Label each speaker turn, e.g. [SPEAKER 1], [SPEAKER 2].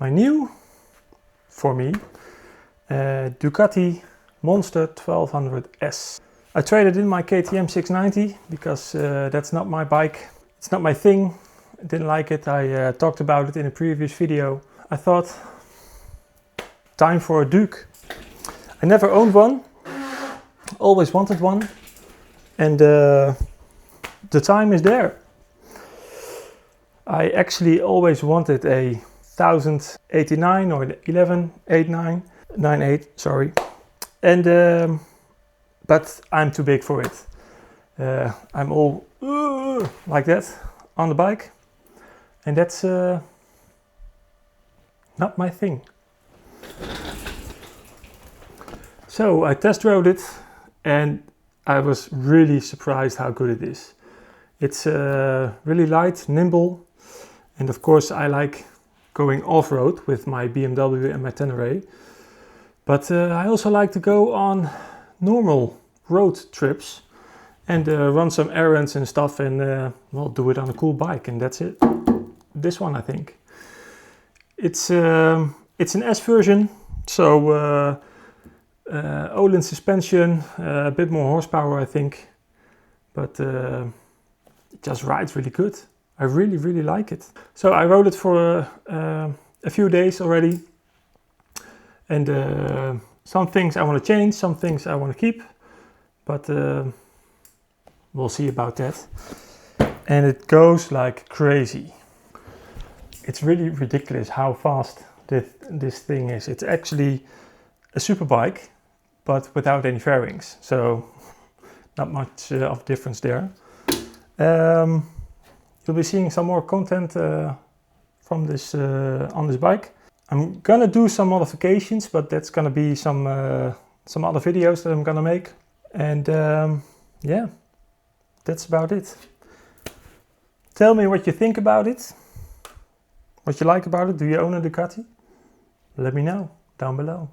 [SPEAKER 1] my new, for me, Ducati Monster 1200S. I traded in my KTM 690 because that's not my bike. It's not my thing. I didn't like it. I talked about it in a previous video. I thought, time for a Duke. I never owned one. Always wanted one. And the time is there. I actually always wanted a 1089 or 1189, 98, sorry. And but I'm too big for it. I'm all like that on the bike, and that's not my thing. So I test rode it, and I was really surprised how good it is. It's really light, nimble, and of course I like going off-road with my BMW and my Tenere. But I also like to go on normal road trips and run some errands and stuff, and well, do it on a cool bike, and that's it. This one, I think. It's an S version, so Öhlins suspension, a bit more horsepower, I think, but it just rides really good. I really like it. So I rode it for a few days already, and some things I want to change, some things I want to keep, but we'll see about that. And it goes like crazy. It's really ridiculous how fast this thing is. It's actually a super bike, but without any fairings, so not much of difference there. You'll be seeing some more content from this on this bike. I'm gonna do some modifications, but that's gonna be some other videos that I'm gonna make. And yeah, that's about it. Tell me what you think about it, what you like about it. Do you own a Ducati? Let me know down below.